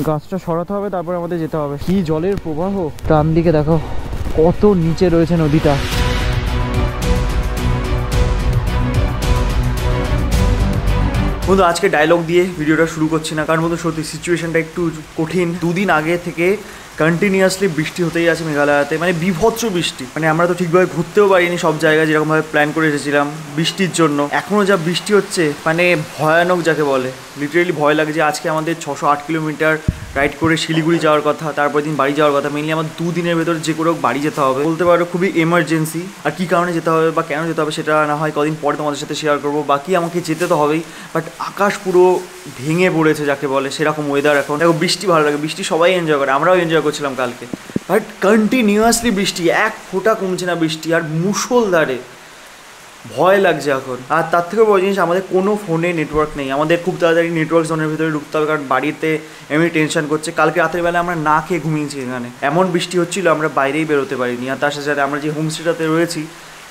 গাছটা সরাতে হবে, তারপর আমাদের যেতে হবে। কি জলের প্রবাহ, ডান দিকে দেখো কত নিচে রয়েছে নদীটা। বন্ধু আজকে ডায়লগ দিয়ে ভিডিওটা শুরু করছি না, কারণ বন্ধু সত্যি সিচুয়েশনটা একটু কঠিন। দুদিন আগে থেকে কন্টিনিউয়াসলি বৃষ্টি হতেই আছে মেঘালয়তে, মানে বিভৎস বৃষ্টি। মানে আমরা তো ঠিকভাবে ঘুরতেও পারিনি সব জায়গায় যেরকমভাবে প্ল্যান করে এসেছিলাম বৃষ্টির জন্য। এখনও যা বৃষ্টি হচ্ছে মানে ভয়ানক যাকে বলে, লিটারেলি ভয় লাগে। যে আজকে আমাদের 608 কিলোমিটার রাইড করে শিলিগুড়ি যাওয়ার কথা, তারপর দিন বাড়ি যাওয়ার কথা। মেনলি আমার 2 দিনের ভেতরে যে করে বাড়ি যেতে হবে, বলতে পারো খুবই এমার্জেন্সি। আর কী কারণে যেতে হবে বা কেন যেতে হবে সেটা না হয় কদিন পরে তোমাদের সাথে শেয়ার করবো। বাকি আমাকে যেতে তো হবেই, বাট আকাশ পুরো ভেঙে পড়েছে যাকে বলে, সেরকম ওয়েদার এখন। দেখো বৃষ্টি ভালো লাগে, বৃষ্টি সবাই এনজয় করে, আমরাও এনজয় করছিলাম কালকে। বাট কন্টিনিউয়াসলি বৃষ্টি, এক ফোঁটা কমছে না বৃষ্টি, আর মুষলধারে ভয় লাগছে এখন। আর তার থেকেও বড় জিনিস, আমাদের কোনো ফোনে নেটওয়ার্ক নেই। আমাদের খুব তাড়াতাড়ি নেটওয়ার্ক জোনের ভিতরে ঢুকতে হবে, কারণ বাড়িতে এমনি টেনশন করছে। কালকে রাতের বেলা আমরা না খেয়ে ঘুমিয়েছি, এখানে এমন বৃষ্টি হচ্ছিলো আমরা বাইরেই বেরোতে পারিনি। আর তার সাথে সাথে আমরা যে হোমস্টেটাতে রয়েছি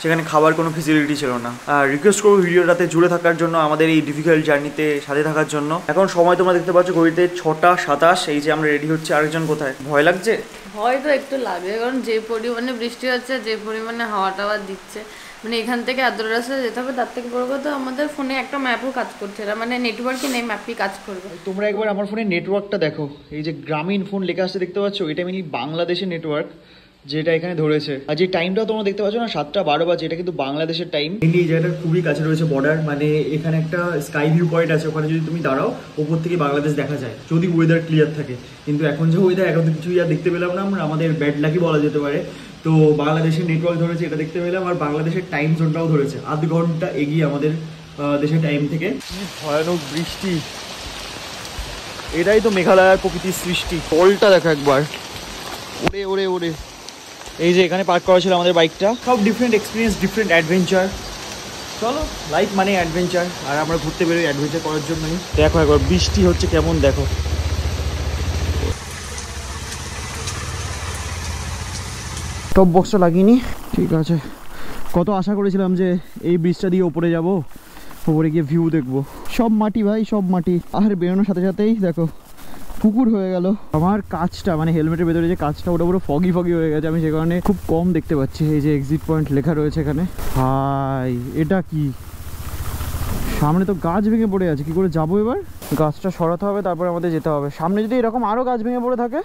সেখানে খাবার কোনো ফেসিলিটি ছিল না। আর রিকোয়েস্ট করবো ভিডিওটাতে জুড়ে থাকার জন্য, আমাদের এই ডিফিকাল্ট জার্নিতে সাথে থাকার জন্য। এখন সময় তোমরা দেখতে পাচ্ছ ঘড়িতে 6:27। এই যে আমরা রেডি হচ্ছে। আরেকজন কোথায়? ভয় লাগছে? ভয় তো একটু লাগবে, কারণ যে পরিমাণে বৃষ্টি হচ্ছে, যে পরিমাণে হাওয়া টাওয়া দিচ্ছে, মানে এখান থেকে এত রাস্তা যেতে হবে। তার থেকে বড় কথা আমাদের ফোনে একটা ম্যাপও কাজ করছে না, মানে নেটওয়ার্কই নেই, ম্যাপই কাজ করবে। তোমরা একবার আমার ফোনে নেটওয়ার্কটা দেখো, এই যে গ্রামীণ ফোন লেখা আসছে দেখতে পাচ্ছ, এটা মিনি বাংলাদেশের নেটওয়ার্ক যেটা এখানে ধরেছে। আর যে টাইমটাও তোমরা দেখতে পাচ্ছ না, 7:12 বাজে, এটা কিন্তু বাংলাদেশের টাইম। এই জায়গাটা খুবই কাছে রয়েছে বর্ডার, মানে এখানে একটা স্কাই ভিউ পয়েন্ট আছে, ওখানে যদি তুমি দাঁড়াও ওপর থেকে বাংলাদেশ দেখা যায়, যদি ওয়েদার ক্লিয়ার থাকে। কিন্তু এখন যে ওয়েদার, এখন কিছুই আর দেখতে পেলাম না আমরা, আমাদের ব্যাড লাকি বলা যেতে পারে। তো বাংলাদেশের নেটওয়ার্ক ধরেছে এটা দেখতে পেলাম, আর বাংলাদেশের টাইম জোনটাও ধরেছে 0.5 ঘন্টা এগিয়ে আমাদের দেশের টাইম থেকে। ভয়ানক বৃষ্টি, এটাই তো মেঘালয়ের প্রকৃতির সৃষ্টি। জলটা দেখো একবার, ওরে ওরে ওরে। এই যে এখানে পার্ক করা ছিল আমাদের বাইকটা। সব ডিফারেন্ট এক্সপিরিয়েন্স, ডিফারেন্ট অ্যাডভেঞ্চার। চলো, লাইফ মানে অ্যাডভেঞ্চার, আর আমরা ঘুরতে বেরোই অ্যাডভেঞ্চার করার জন্যই। দেখো একবার বৃষ্টি হচ্ছে কেমন, দেখো। টপ বক্সটা লাগিনি, ঠিক আছে। কত আশা করেছিলাম যে এই ব্রিজটা দিয়ে ওপরে যাব, ওপরে গিয়ে ভিউ দেখবো। সব মাটি ভাই, সব মাটি। আর বেরোনোর সাথে সাথেই দেখো পুকুর হয়ে গেল। আমার কাঁচটা, মানে হেলমেটের ভেতরে যে কাঁচটা, ওটা পুরো ফগি ফগি হয়ে গেছে। আমি সে কারণে খুব কম দেখতে পাচ্ছি। এই যে এক্সিট পয়েন্ট লেখা রয়েছে এখানে। হাই, এটা কি? সামনে তো গাছ ভেঙে পড়ে আছে, কি করে যাবো এবার? গাছটা সরাতে হবে, তারপর আমাদের যেতে হবে। সামনে যদি এরকম আরো গাছ ভেঙে পড়ে থাকে,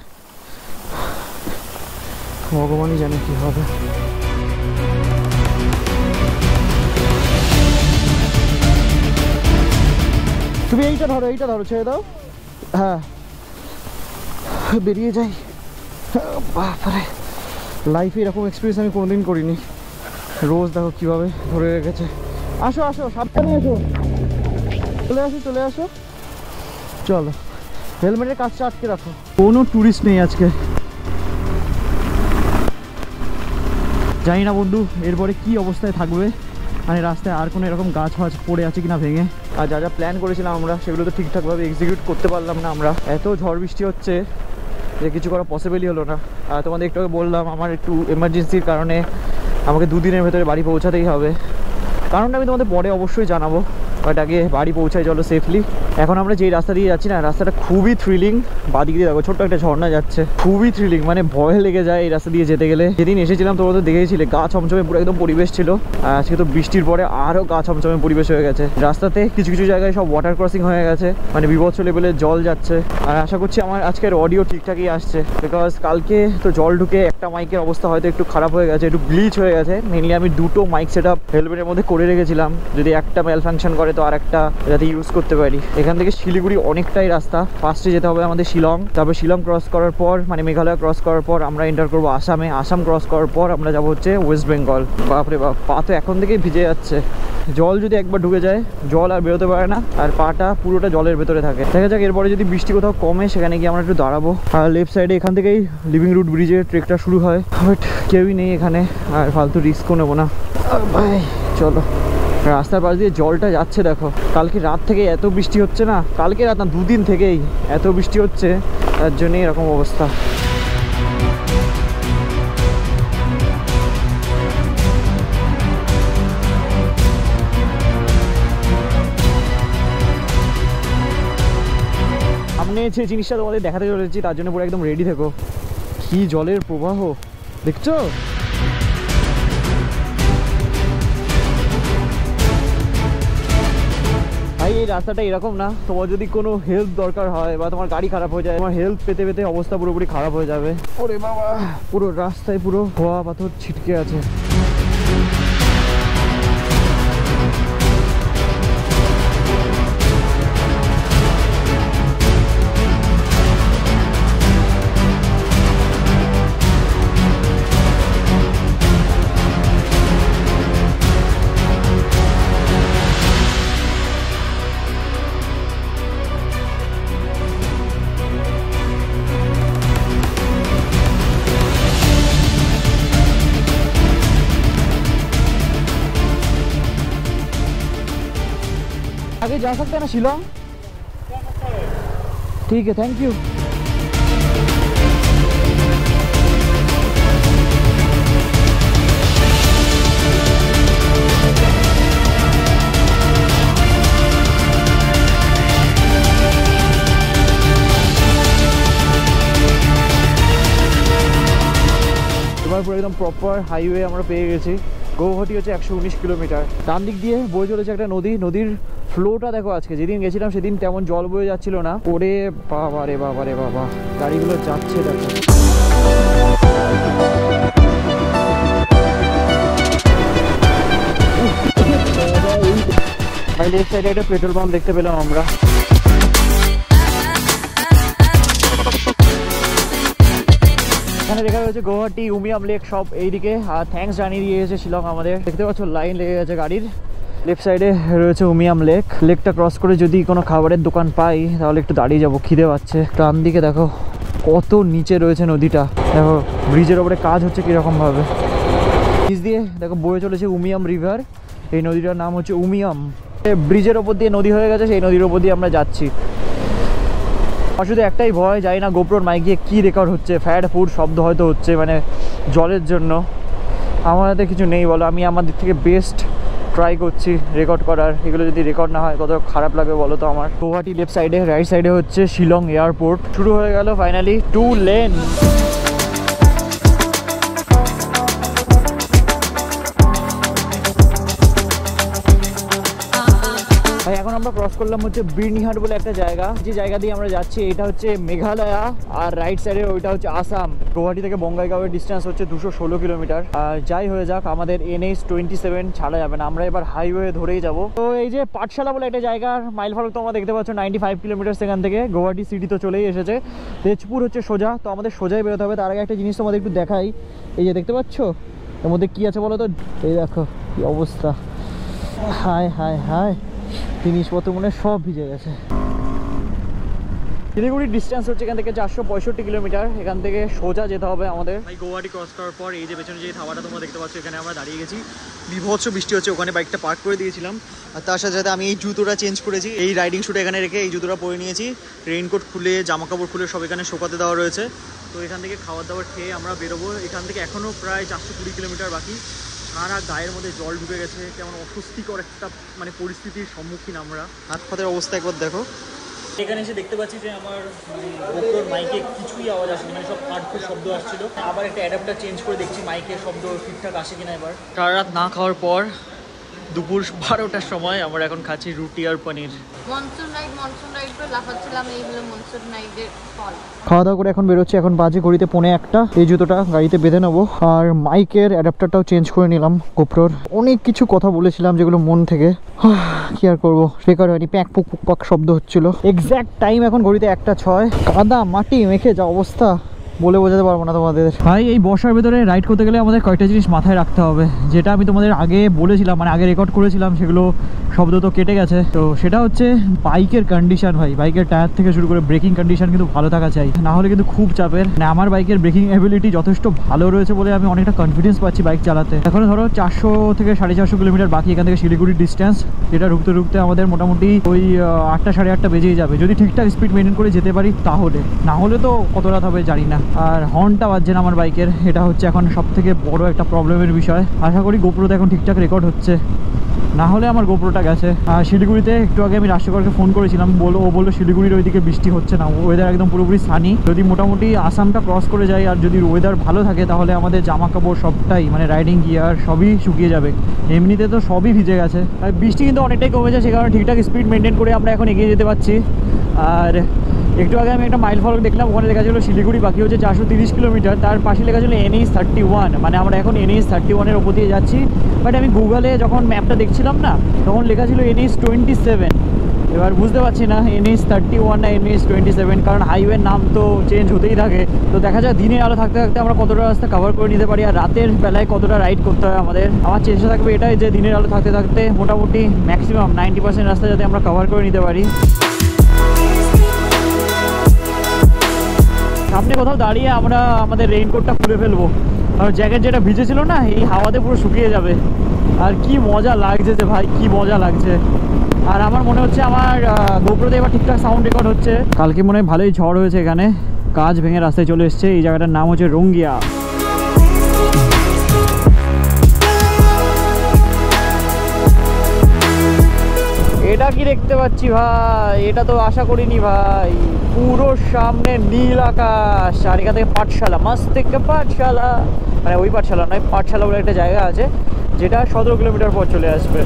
ভগবানই জানে কি হবে। তুমি এইটা ধরো, এইটা ধরো, ছেড়ে দাও। হ্যাঁ, বেরিয়ে যাই। বাপরে, লাইফে এরকম এক্সপিরিয়েন্স আমি কোনোদিন করিনি। রোজ দেখো কিভাবে ধরে রেখেছে। আসো আসো, সাবধানে এসো, চলে আসো চলে আসো। চলো, হেলমেটের কাজটা আটকে রাখো। কোনো টুরিস্ট নেই আজকে। জানি না বন্ধু এরপরে কি অবস্থায় থাকবে, মানে রাস্তায় আর কোনো এরকম গাছ ফাছ পড়ে আছে কিনা ভেঙে। আর যা যা প্ল্যান করেছিলাম আমরা, সেগুলো তো ঠিকঠাকভাবে এক্সিকিউট করতে পারলাম না আমরা। এত ঝড় বৃষ্টি হচ্ছে যে কিছু করা পসিবলই হলো না। আর তোমাদের একটু বললাম, আমার একটু এমার্জেন্সির কারণে আমাকে 2 দিনের ভেতরে বাড়ি পৌঁছাতেই হবে। কারণটা আমি তোমাদের পরে অবশ্যই জানাবো, বাট আগে বাড়ি পৌঁছাই চলো সেফলি। এখন আমরা যেই রাস্তা দিয়ে যাচ্ছি না, রাস্তাটা খুবই থ্রিলিং। বাদিকে দিয়ে দেখো ছোট্ট একটা ঝর্ণা যাচ্ছে, খুবই থ্রিলিং, মানে ভয় লেগে যায় এই রাস্তা দিয়ে যেতে গেলে। যেদিন এসেছিলাম তোমরা তো দেখেছিলে, গা ছমছমে পুরো একদম পরিবেশ ছিল। আজকে তো বৃষ্টির পরে আরও গা ছমছমে পরিবেশ হয়ে গেছে। রাস্তাতে কিছু কিছু জায়গায় সব ওয়াটার ক্রসিং হয়ে গেছে, মানে বিভৎস লেভেলের জল যাচ্ছে। আর আশা করছি আমার আজকের অডিও ঠিকঠাকই আসছে, বিকজ কালকে তো জল ঢুকে একটা মাইকের অবস্থা হয়তো একটু খারাপ হয়ে গেছে, একটু গ্লিচ হয়ে গেছে। মেনলি আমি 2টো মাইক সেট আপ হেলমেটের মধ্যে করে রেখেছিলাম, যদি একটা ম্যাল ফাংশন করে তো আর একটা যাতে ইউজ করতে পারি। এখান থেকে শিলিগুড়ি অনেকটাই রাস্তা। ফার্স্টে যেতে হবে আমাদের শিলং, তারপর শিলং ক্রস করার পর, মানে মেঘালয় ক্রস করার পর আমরা এন্টার করবো আসামে। আসাম ক্রস করার পর আমরা যাবো হচ্ছে ওয়েস্ট বেঙ্গল। বাপরে বাপ, পা তো এখন থেকেই ভিজে যাচ্ছে। জল যদি একবার ঢুকে যায়, জল আর বেরোতে পারে না, আর পাটা পুরোটা জলের ভেতরে থাকে। দেখা যাক এরপরে যদি বৃষ্টি কোথাও কমে, সেখানে গিয়ে আমরা একটু দাঁড়াবো। আর লেফট সাইডে এখান থেকেই লিভিং রুট ব্রিজের ট্রেকটা শুরু হয়, বাট কেউই নেই এখানে, আর ফালতু রিস্কও নেবো না। ভাই চলো, রাস্তার পাশ দিয়ে জলটা যাচ্ছে দেখো। কালকে রাত থেকে এত বৃষ্টি হচ্ছে না, কালকে রাত না 2 দিন থেকেই এত বৃষ্টি হচ্ছে, তার জন্যই এরকম অবস্থা। সামনে ট্রেনে যে জিনিসটা তোমাদের দেখাতে চলেছি তার জন্য পুরো একদম রেডি থেকো। কি জলের প্রবাহ দেখছো? ভাই এই রাস্তাটা এরকম না, তোমার যদি কোনো হেল্প দরকার হয় বা তোমার গাড়ি খারাপ হয়ে যায়, তোমার হেল্প পেতে পেতে অবস্থা পুরোপুরি খারাপ হয়ে যাবে। ওরে বাবা, পুরো রাস্তায় পুরো ধোয়া পাথর ছিটকে আছে। आगे जा सकते हैं ना शिलोंग? ठीक है, थैंक यू। এবার পুরো একদম প্রপার হাইওয়ে আমরা পেয়ে গেছি। গৌহাটি হচ্ছে 119 কিলোমিটার। ডান দিক দিয়ে বয়ে চলেছে একটা নদী। নদীর ফ্লোটা দেখো, আজকে যেদিন গেছিলাম সেদিন তেমন জল বয়ে যাচ্ছিল না। ওরে বাবা রে বাবা রে বাবা, গাড়িগুলো যাচ্ছে দেখো। লেফট সাইডে একটা পেট্রোল পাম্প দেখতে পেলাম আমরা। এখানে দেখা যাচ্ছে গৌহাটি, উমিয়াম লেক সব এইদিকে। আর থ্যাঙ্কস জানিয়ে দিয়েছে শিলং আমাদের। দেখতে পাচ্ছ লাইন লেগে গেছে গাড়ির। লেফট সাইডে রয়েছে উমিয়াম লেক। লেকটা ক্রস করে যদি কোনো খাবারের দোকান পাই তাহলে একটু দাঁড়িয়ে যাবো, খিদে পাচ্ছে। ডান দিকে দেখো কত নিচে রয়েছে নদীটা। দেখো ব্রিজের ওপরে কাজ হচ্ছে কিরকম ভাবে। ব্রিজ দিয়ে দেখো বয়ে চলেছে উমিয়াম রিভার। এই নদীটার নাম হচ্ছে উমিয়াম। ব্রিজের ওপর দিয়ে নদী হয়ে গেছে, সেই নদীর ওপর দিয়ে আমরা যাচ্ছি। আর শুধু একটাই ভয়, জানি না গোপ্রোর মাইকে কি রেকর্ড হচ্ছে। ফ্যাট ফুড শব্দ হয়তো হচ্ছে, মানে জলের জন্য। আমার হাতে কিছু নেই বলো, আমি আমার দিক থেকে বেস্ট ট্রাই করছি রেকর্ড করার। এগুলো যদি রেকর্ড না হয় কত খারাপ লাগবে বলো তো আমার। গৌহাটি লেফট সাইডে, রাইট সাইডে হচ্ছে শিলং এয়ারপোর্ট। শুরু হয়ে গেল ফাইনালি 2 লেন। ভাই এখন আমরা ক্রস করলাম হচ্ছে বির্নিহাট বলে একটা জায়গা। যে জায়গা দিয়ে আমরা যাচ্ছি এটা হচ্ছে মেঘালয়া, আর রাইট সাইডে ওইটা হচ্ছে আসাম। গৌহাটি থেকে বঙ্গাইগাঁওয়ের ডিস্টেন্স হচ্ছে 216 কিলোমিটার। আর যাই হয়ে যাক, আমাদের NH-27 ছাড়া যাবে না, আমরা এবার হাইওয়ে ধরেই যাব। তো এই যে পাঠশালা বলে একটা জায়গার মাইল ফলক তোমরা দেখতে পাচ্ছ 95 কিলোমিটার সেখান থেকে। গৌহাটি সিটি তো চলেই এসেছে। তেজপুর হচ্ছে সোজা, তো আমাদের সোজাই বেরোতে হবে। তার আগে একটা জিনিস তোমাদের একটু দেখাই। এই যে দেখতে পাচ্ছ এর মধ্যে কি আছে বলো তো? এই দেখো কি অবস্থা, হায় হায় হায়, জিনিসপত্র মনে সব ভিজে গেছে। শিলিগুড়ির ডিস্টেন্স হচ্ছে এখান থেকে 465 কিলোমিটার। এখান থেকে সোজা যেতে হবে আমাদের। ভাই গৌহাটি ক্রস করার পর এই যে পেছনে যে ধাবাটা তোমরা দেখতে পাচ্ছ, এখানে আমরা দাঁড়িয়ে গেছি। বিভৎস বৃষ্টি হচ্ছে, ওখানে বাইকটা পার্ক করে দিয়েছিলাম। আর তার সাথে সাথে আমি এই জুতোটা চেঞ্জ করেছি। এই রাইডিং শুটা এখানে রেখে এই জুতোটা পরে নিয়েছি। রেইনকোট খুলে, জামা কাপড় খুলে সব এখানে শোকাতে দেওয়া রয়েছে। তো এখান থেকে খাবার দাবার খেয়ে আমরা বেরোবো। এখান থেকে এখনও প্রায় 420 কিলোমিটার বাকি। সারা গায়ের মধ্যে জল ঢুকে গেছে, কেমন অস্বস্তিকর একটা মানে পরিস্থিতির সম্মুখীন আমরা। হাত পাতের অবস্থা একবার দেখো। এখানে এসে দেখতে পাচ্ছি যে আমার গোপ্রোর মাইকে কিছুই আওয়াজ আসেনি, মানে সব ফাটফুট শব্দ আসছিল। আবার একটা অ্যাডাপ্টার চেঞ্জ করে দেখছি মাইকের শব্দ ঠিকঠাক আসে কিনা এবার। সারা রাত না খাওয়ার পর দুপুর 12টার সময় আমরা এখন খাচ্ছি রুটি আর পনির। মনসুন রাইড করে লাফাচ্ছিলাম, এই হলো মনসুন রাইডের ফল। খাওয়া দাওয়া করে এখন বেরোচ্ছি। এখন বাজে ঘড়িতে 1:45। এই জুতোটা গাড়িতে বেঁধে নেবো। আর মাইকের অ্যাডাপ্টারটাও চেঞ্জ করে নিলাম গোপ্রোর। অনেক কিছু কথা বলেছিলাম যেগুলো মন থেকে, কি আর করবো, রেকর্ড হয়নি। প্যাক পুক পুক পাক শব্দ হচ্ছিল। এক্স্যাক্ট টাইম এখন ঘড়িতে 1:06। কাদা মাটি মেখে যা অবস্থা, বলে বোঝাতে পারবো না তোমাদের। ভাই এই বর্ষার ভেতরে রাইড করতে গেলে আমাদের কয়েকটা জিনিস মাথায় রাখতে হবে, যেটা আমি তোমাদের আগে বলেছিলাম, মানে আগে রেকর্ড করেছিলাম, সেগুলো শব্দ তো কেটে গেছে। তো সেটা হচ্ছে বাইকের কন্ডিশন। ভাই বাইকের টায়ার থেকে শুরু করে ব্রেকিং কন্ডিশন কিন্তু ভালো থাকা চাই, না হলে কিন্তু খুব চাপের। মানে আমার বাইকের ব্রেকিং এবিলিটি যথেষ্ট ভালো রয়েছে বলে আমি অনেকটা কনফিডেন্স পাচ্ছি বাইক চালাতে। এখন ধরো 400 থেকে 450 কিলোমিটার বাকি এখান থেকে শিলিগুড়ির ডিস্টেন্স, যেটা ঢুকতে ঢুকতে আমাদের মোটামুটি ওই 8টা সাড়ে 8টা বেজেই যাবে, যদি ঠিকঠাক স্পিড মেনটেন করে যেতে পারি তাহলে। না হলে তো কত রাত হবে জানি না। আর হর্নটা বাজছে না আমার বাইকের, এটা হচ্ছে এখন সব থেকে বড় একটা প্রবলেমের বিষয়। আশা করি গোপ্রোতে এখন ঠিকঠাক রেকর্ড হচ্ছে। না হলে আমার গোপ্রোটা গেছে। আর শিলিগুড়িতে একটু আগে আমি রাষ্ট্রকরকে ফোন করেছিলাম, ও বললো শিলিগুড়ির ওইদিকে বৃষ্টি হচ্ছে না, ওয়েদার একদম পুরোপুরি সানি। যদি মোটামুটি আসামটা ক্রস করে যায় আর যদি ওয়েদার ভালো থাকে তাহলে আমাদের জামা কাপড় সবটাই মানে রাইডিং গিয়ার সবই শুকিয়ে যাবে। এমনিতে তো সবই ভিজে গেছে। আর বৃষ্টি কিন্তু অনেকটাই কমেছে, সে কারণে ঠিকঠাক স্পিড মেনটেন করে আমরা এখন এগিয়ে যেতে পারছি। আর একটু আগে আমি একটা মাইল ফলক দেখলাম, ওখানে লেখা ছিল শিলিগুড়ি বাকি হচ্ছে 430 কিলোমিটার, তার পাশে লেখা ছিল NH31, মানে আমরা এখন NH31-এর ওপর দিয়ে যাচ্ছি। বাট আমি গুগলে যখন ম্যাপটা দেখছিলাম না, তখন লেখা ছিল NH27। এবার বুঝতে পারছি না NH31 না NH27, কারণ হাইওয়ের নাম তো চেঞ্জ হতেই থাকে। তো দেখা যায় দিনের আলো থাকতে থাকতে আমরা কতটা রাস্তা কভার করে নিতে পারি আর রাতের বেলায় কতটা রাইড করতে হয় আমাদের। আমার চেষ্টা থাকবে এটাই যে দিনের আলো থাকতে থাকতে মোটামুটি ম্যাক্সিমাম 90% রাস্তা যাতে আমরা কভার করে নিতে পারি। সামনে কোথাও দাঁড়িয়ে আমরা আমাদের রেইনকোটটা খুলে ফেলবো, কারণ জ্যাকেট যেটা ভিজে ছিল না এই হাওয়াতে পুরো শুকিয়ে যাবে। আর কি মজা লাগছে যে ভাই, কি মজা লাগছে। আর আমার মনে হচ্ছে আমার গোপ্রোতে এবার ঠিকঠাক সাউন্ড রেকর্ড হচ্ছে। কালকে মনে হয় ভালোই ঝড় হয়েছে এখানে, গাছ ভেঙে রাস্তায় চলে এসছে। এই জায়গাটার নাম হচ্ছে রঙ্গিয়া। এটা কি দেখতে পাচ্ছি ভাই, এটা তো আশা করিনি ভাই। পুরো সামনে নীল আকাশ আর এখান থেকে পাঠশালা, মাস্ত থেকে পাঠশালা, মানে ওই পাঠশালা নয়, পাঠশালা বলে একটা জায়গা আছে যেটা 17 কিলোমিটার পর চলে আসবে।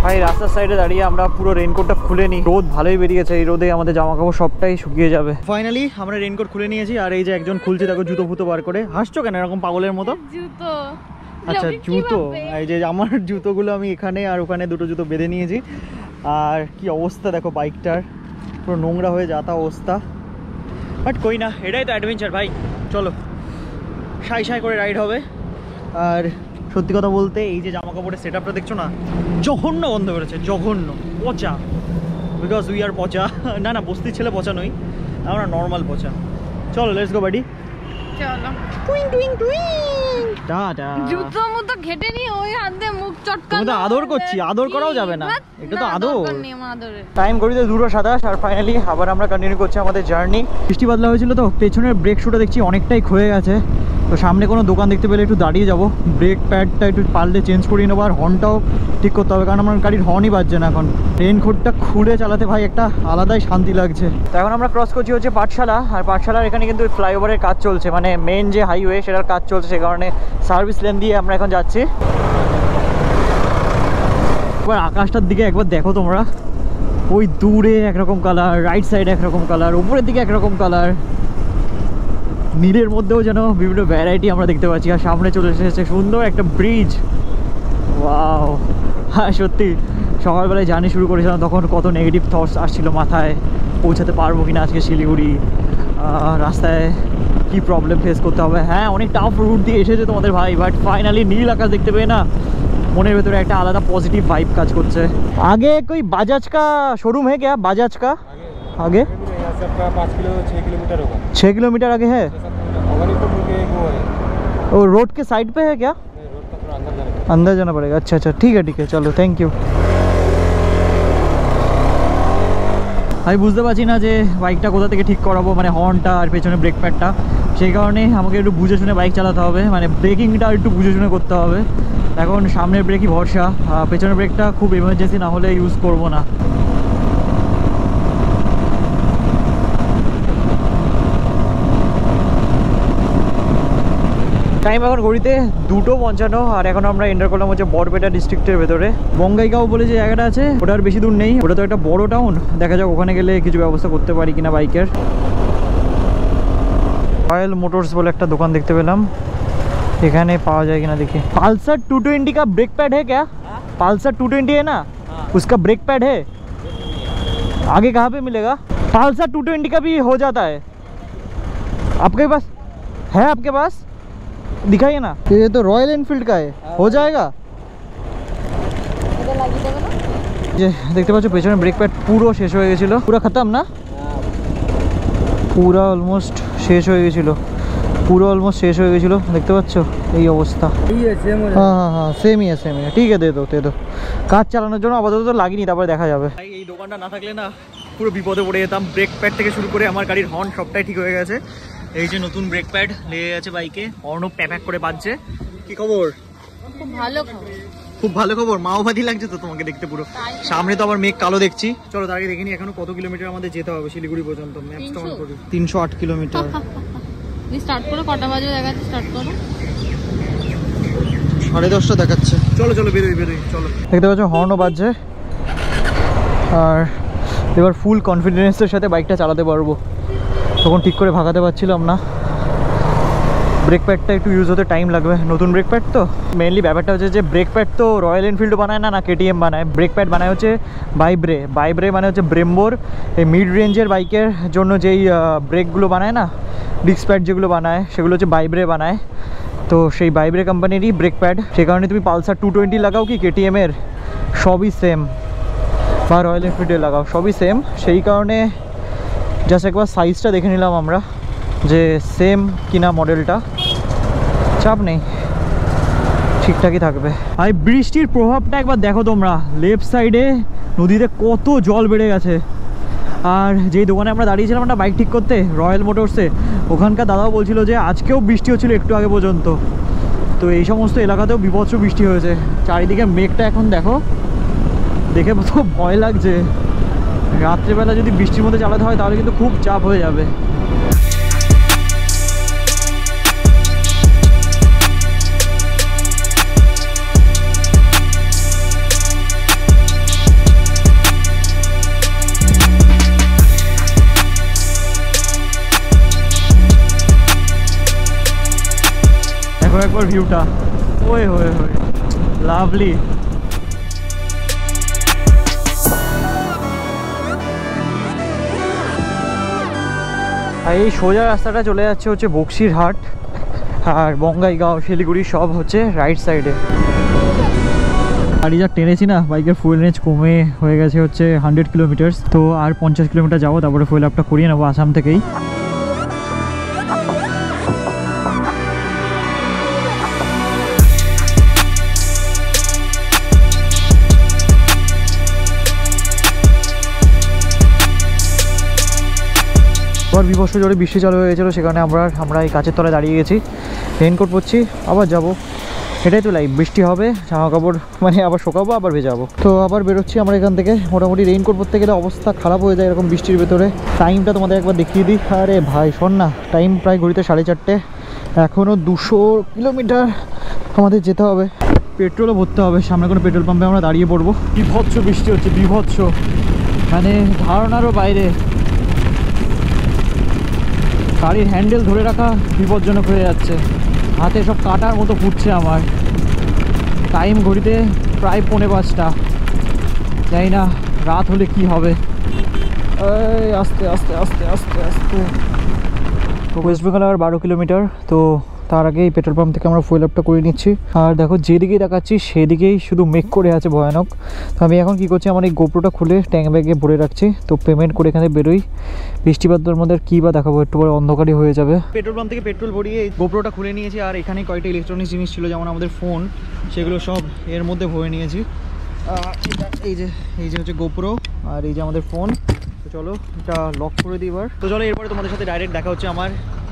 ভাই রাস্তার সাইডে দাঁড়িয়ে আমরা পুরো রেইনকোটটা খুলে নিই, রোদ ভালোই বেরিয়েছে, এই রোদে আমাদের জামা কাপড় সবটাই শুকিয়ে যাবে। ফাইনালি আমরা রেইনকোট খুলে নিয়েছি আর এই যে একজন খুলছে, দেখো জুতো ফুতো বার করে। হাসছো কেন এরকম পাগলের মতো? জুতো, আচ্ছা জুতো, এই যে আমার জুতোগুলো আমি এখানে আর ওখানে দুটো জুতো বেঁধে নিয়েছি। আর কি অবস্থা দেখো বাইকটার, পুরো নোংরা হয়ে যাতা অবস্থা। বাট কই না, এটাই তো অ্যাডভেঞ্চার ভাই। চলো সাই সাই করে রাইড হবে। আর সত্যি কথা বলতে এই যে জামা কাপড়ের সেট আপটা দেখছো না, জঘন্য গন্ধ বেরোচ্ছে, জঘন্য পচা। বিকজ উই আর পচা, না না বস্তির ছেলে পচা নই, আমরা নর্মাল পচা। চলো লেটস গো বাডি, চলো। টুইং টুইং টুইং, টাটা। জুতো মতো ঘেটে নি ওই হাত দিয়ে মুখ চটকানো। তুমি তো আদর করছি, আদর করাও যাবে না, এটা তো আদর। আদরে টাইম ঘড়িতে 2:27 আর ফাইনালি আবার আমরা কন্টিনিউ করছি আমাদের জার্নি। বৃষ্টি বাদলা হয়েছিল তো পেছনের ব্রেক শুটা দেখছি অনেকটাই ক্ষয়ে গেছে। তো সামনে কোনো দোকান দেখতে পেলে একটু দাঁড়িয়ে যাবো, ব্রেক প্যাডটা একটু পারলে চেঞ্জ করিয়ে নেবো আর হর্নটাও ঠিক করতে হবে, কারণ আমার গাড়ির হর্নই বাজছে না এখন। রেইনকোটটা খুলে চালাতে ভাই একটা আলাদাই শান্তি লাগছে। তো এখন আমরা ক্রস করছি হচ্ছে পাঠশালা, আর পাঠশালার এখানে কিন্তু ফ্লাইওভারের কাজ চলছে, মানে মেন যে হাইওয়ে সেটার কাজ চলছে, সে কারণে সার্ভিস লেন দিয়ে আমরা এখন যাচ্ছি। এবার আকাশটার দিকে একবার দেখো তোমরা, ওই দূরে একরকম কালার, রাইট সাইডে একরকম কালার, উপরের দিকে একরকম কালার, নীলের মধ্যেও যেন বিভিন্ন ভ্যারাইটি আমরা দেখতে পাচ্ছি। আর সামনে চলে এসেছে সুন্দর একটা ব্রিজ, ওয়াও। হ্যাঁ সত্যি সকালবেলায় জার্নি শুরু করেছিলাম তখন কত নেগেটিভ থটস আসছিল মাথায়, পৌঁছাতে পারবো কিনা আজকে শিলিগুড়ি, রাস্তায় কি প্রবলেম ফেস করতে হবে। হ্যাঁ অনেক টাফ রুট দিয়ে এসেছে তোমাদের ভাই, বাট ফাইনালি নীল আকাশ দেখতে পেয়ে না মনের ভেতরে একটা আলাদা পজিটিভ ভাইব কাজ করছে। আগে कोई बाजाज का शोरूम है क्या? बाजाज का आगे 6 किलोमीटर आगे है। वो रोड के साइड पे है क्या? अंदर जाना पड़ेगा। अच्छा अच्छा ठीक है चलो थैंक यू। আমি বুঝতে পারছি না যে বাইকটা কোথা থেকে ঠিক করাবো, মানে হর্নটা আর পেছনে ব্রেক প্যাডটা, সেই কারণে আমাকে একটু বুঝে শুনে বাইক চালাতে হবে, মানে ব্রেকিংটা একটু বুঝে শুনে করতে হবে। এখন সামনের ব্রেকই ভরসা, পেছনের ব্রেকটা খুব এমার্জেন্সি না হলে ইউজ করব না। টাইম এখন ঘড়িতে 2:55 আর এখন আমরা এন্টার করলাম হচ্ছে বরপেটা ডিস্ট্রিক্টের ভেতরে। বঙ্গাইগাঁও বলে যে জায়গাটা আছে ওটা আর বেশি দূর নেই, ওটা তো একটা বড় টাউন, দেখা যাক ওখানে গেলে কিছু ব্যবস্থা করতে পারি কিনা বাইকের। রয়্যাল মোটরস বলে একটা দোকান দেখতে পেলাম, এখানে পাওয়া যায় কিনা দেখি। পালসার 220 का ब्रेक पैड है क्या? पालसर 220 है ना, उसका ब्रेक पैड है आगे कहाँ पे मिलेगा? पालसर 220 का भी हो जाता है आपके पास है? आपके पास दिखाइए ना। ये तो रॉयल एनफील्ड का है, हो जाएगा? যে দেখতে পাচ্ছ পেছনে ব্রেক প্যাড পুরো শেষ হয়ে গেছিল, পুরো খতম না, পুরো অলমোস্ট শেষ হয়ে গেছিল, পুরো অলমোস্ট শেষ হয়ে গেছিলো, দেখতে পাচ্ছ এই অবস্থা। হ্যাঁ সেম ই আছে, ঠিক আছে দে দো কাজ চালানোর জন্য আপাতত তো লাগিনি, তারপরে দেখা যাবে। এই দোকানটা না থাকলে না পুরো বিপদে পড়ে যেতাম, ব্রেক প্যাড থেকে শুরু করে আমার গাড়ির হর্ন সবটাই ঠিক হয়ে গেছে। এই যে নতুন ব্রেক প্যাড লেগে গেছে বাইকে, অর্ণব প্যাক করে বাজছে। কি খবর? খুব ভালো খবর। খুব ভালো খবর। মাওবাদী লাগছে তো তোমাকে দেখতে পুরো। সামনে তো আবার মেঘ কালো দেখছি। চলো তার আগে দেখিনি এখনো কত কিলোমিটার আমাদের যেতে হবে শিলিগুড়ি পর্যন্ত। ম্যাপটা অন করি। 308 কিলোমিটার। স্টার্ট করো, কটা বাজে দেখাচ্ছে? স্টার্ট করো। 10:30 দেখাচ্ছে। চলো চলো বেরোই চলো। দেখতে পাচ্ছ হর্নও বাজছে, আর এবার ফুল কনফিডেন্সের সাথে বাইকটা চালাতে পারবো। তখন ঠিক করে ভাগাতে পারছিলাম না। ব্রেক প্যাডটা একটু ইউজ হতে টাইম লাগবে, নতুন ব্রেক প্যাড তো। মেনলি ব্যাপারটা হচ্ছে যে ব্রেক প্যাড তো রয়্যাল এনফিল্ডও বানায় না, কেটিএম বানায়। ব্রেক প্যাড বানায় হচ্ছে বাইব্রে মানে হচ্ছে ব্রেম্বোর এই মিড রেঞ্জের বাইকের জন্য যেই ব্রেকগুলো বানায় না, ডিস্ক প্যাড যেগুলো বানায় সেগুলো হচ্ছে বাইব্রে বানায়। তো সেই বাইব্রে কোম্পানিরই ব্রেক প্যাড। সে কারণে তুমি পালসার 220 লাগাও কি কেটিএমের, সবই সেম, বা রয়্যাল এনফিল্ডে লাগাও সবই সেম। সেই কারণে জাস্ট একবার সাইজটা দেখে নিলাম আমরা যে সেম কিনা মডেলটা। চাপ নেই, ঠিকঠাকই থাকবে। আর বৃষ্টির প্রভাবটা একবার দেখো তোমরা, লেফট সাইডে নদীতে কত জল বেড়ে গেছে। আর যেই দোকানে আমরা দাঁড়িয়েছিলাম না বাইক ঠিক করতে, রয়্যাল মোটরসে, ওখানকার দাদাও বলছিল যে আজকেও বৃষ্টি হচ্ছিল একটু আগে পর্যন্ত। তো এই সমস্ত এলাকাতেও বিভৎস বৃষ্টি হয়েছে। চারিদিকে মেঘটা এখন দেখো, দেখে তো ভয় লাগছে। রাত্রেবেলা যদি বৃষ্টির মধ্যে চালাতে হয় তাহলে কিন্তু খুব চাপ হয়ে যাবে। দেখো একবার ভিউটা, ওই হয়ে লাভলি। আর এই সোজা রাস্তাটা চলে যাচ্ছে হচ্ছে বক্সিরহাট, আর বঙ্গাইগাঁও, শিলিগুড়ি সব হচ্ছে রাইট সাইডে। গাড়ি যা টেনেছি না, বাইকের ফুয়েল রেঞ্জ কমে হয়ে গেছে হচ্ছে 100 কিলোমিটার। তো আর 50 কিলোমিটার যাবো, তারপরে ফুয়েল আপটা করিয়ে নেবো আসাম থেকেই। বিভৎস জোরে বৃষ্টি চালু হয়ে গেছিলো, সেখানে আমরা এই কাছের তলায় দাঁড়িয়ে গেছি, রেইনকোট পরছি, আবার যাব। এটাই তো লাইফ, বৃষ্টি হবে, জামা কাপড় মানে আবার শোকাবো, আবার ভেজাবো। তো আবার বেরোচ্ছি আমরা এখান থেকে। মোটামুটি রেইনকোট পরতে গেলে অবস্থা খারাপ হয়ে যায় এরকম বৃষ্টির ভেতরে। টাইমটা তোমাদের একবার দেখিয়ে দিই। আরে ভাই শোন না, টাইম প্রায় ঘড়িতে 4:30, এখনও 200 কিলোমিটার আমাদের যেতে হবে। পেট্রোলও ভরতে হবে, সামনে কোনো পেট্রোল পাম্পে আমরা দাঁড়িয়ে পড়বো। বিভৎস বৃষ্টি হচ্ছে, বিভৎস মানে ধারণারও বাইরে। গাড়ির হ্যান্ডেল ধরে রাখা বিপজ্জনক হয়ে যাচ্ছে, হাতে সব কাটার মতো ফুটছে আমার। টাইম ঘড়িতে প্রায় 4:45, জানি না রাত হলে কি হবে। আস্তে আস্তে আস্তে আস্তে আস্তে। ওয়েস্ট বেঙ্গল আর 12 কিলোমিটার। তো তার আগে এই পেট্রোল পাম্প থেকে আমরা ফুয়েল আপটা করে নিচ্ছি। আর দেখো যেদিকেই দেখাচ্ছি সেদিকেই শুধু মেঘ করে আছে ভয়ানক। তো আমি এখন কী করছি, আমার এই গোপ্রোটা খুলে ট্যাঙ্ক ব্যাগে ভরে রাখছি। তো পেমেন্ট করে এখানে বেরোই। বৃষ্টিপাতের মধ্যে কী বা দেখাবো, একটু পরে অন্ধকারই হয়ে যাবে। পেট্রোল পাম্প থেকে পেট্রোল ভরিয়ে এই গোপ্রোটা খুলে নিয়েছি। আর এখানে কয়েকটা ইলেকট্রনিক্স জিনিস ছিল, যেমন আমাদের ফোন, সেগুলো সব এর মধ্যে ভরে নিয়েছি। এই যে হচ্ছে গোপ্রো, আর এই যে আমাদের ফোন। তো চলো এটা লক করে দিই এবার। তো চলো এরপরে তোমাদের সাথে ডাইরেক্ট দেখা হচ্ছে আমার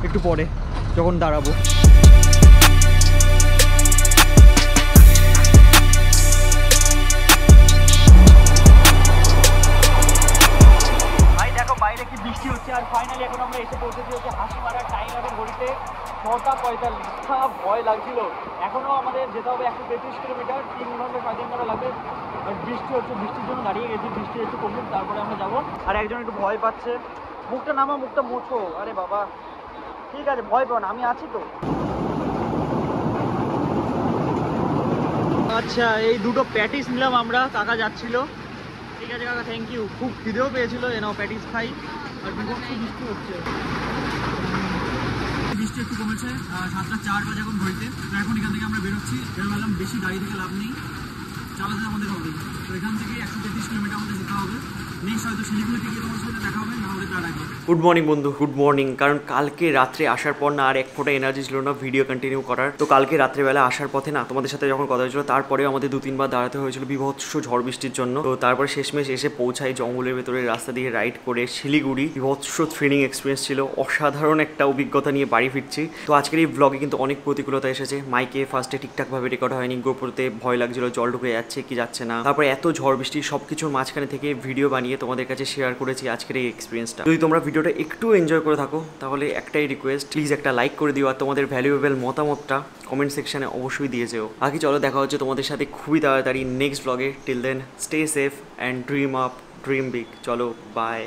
একটু পরে যখন দাঁড়াবো। ভাই দেখো বাইরে কি বৃষ্টি হচ্ছে। আর ফাইনালি এখন আমরা এসে পৌঁছেছি হচ্ছে হাসিমারা। টাইম এখন ঘড়িতে 6:45। ভয় লাগছিল। এখনও আমাদের যেতে হবে 133 কিলোমিটার, 3 ঘন্টা 3.5 ঘন্টা লাগবে। আর বৃষ্টি হচ্ছে, বৃষ্টির জন্য দাঁড়িয়ে গেছি। বৃষ্টি একটু কমুক তারপরে আমরা যাবো। আর একজন একটু ভয় পাচ্ছে, মুখটা নামা, মুখটা মোছো। আরে বাবা ঠিক আছে, ভয় পাও না, আমি আছি তো। আচ্ছা এই দুটো প্যাটিস নিলাম আমরা, কাকা যাচ্ছিল। ঠিক আছে কাকা, থ্যাংক ইউ। খুব খিদেও পেয়েছিল, এনাও প্যাটিস খাই। আর বিভৎস বৃষ্টি হচ্ছে, বৃষ্টি একটু কমেছে। 7:04 বাজে এখন ঘড়িতে। তো এখন এখান থেকে আমরা বেরোচ্ছি। বেরোলাম, বেশি গাড়ি থেকে লাভ নেই, চালাতে আমাদের হবে। তো এখান থেকে 133 কিলোমিটার আমাদের যেতে হবে। নেক্সট হয়তো শিলিগুড়িতে গিয়ে তোমার সাথে দেখা হবে, না হলে তার আগে। গুড মর্নিং বন্ধু, গুড মর্নিং। কারণ কালকে রাত্রে আসার পর না আর এক ফোঁটা এনার্জি ছিল না ভিডিও কন্টিনিউ করার। তো কালকে রাত্রেবেলা আসার পথে না তোমাদের সাথে যখন কথা হয়েছিল, তারপরেও আমাদের 2-3 বার দাঁড়াতে হয়েছিল বিভৎস ঝড় বৃষ্টির জন্য। তো তারপরে শেষমেশ এসে পৌঁছাই জঙ্গলের ভেতরে রাস্তা দিয়ে রাইড করে শিলিগুড়ি। বিভৎস থ্রিলিং এক্সপিরিয়েন্স ছিল, অসাধারণ একটা অভিজ্ঞতা নিয়ে বাড়ি ফিরছি। তো আজকের এই ব্লগে কিন্তু অনেক প্রতিকূলতা এসেছে। মাইকে ফার্স্টে ঠিকঠাকভাবে রেকর্ড হয়নি, গোপ্রোতে ভয় লাগছিল জল ঢুকে যাচ্ছে কি যাচ্ছে না। তারপরে এত ঝড় বৃষ্টি সব কিছুর মাঝখানে থেকে ভিডিও বানিয়ে তোমাদের কাছে শেয়ার করেছি আজকের এই এক্সপিরিয়েন্সটা। যদি তোমরা ভিডিওটা একটু এনজয় করে থাকো তাহলে একটাই রিকোয়েস্ট, প্লিজ একটা লাইক করে দিও আর তোমাদের ভ্যালুয়েবল মতামতটা কমেন্ট সেকশনে অবশ্যই দিয়ে যেও। আগে চলো দেখা হচ্ছে তোমাদের সাথে খুবই তাড়াতাড়ি next blog. Till then stay safe and dream up, dream big. চলো বাই।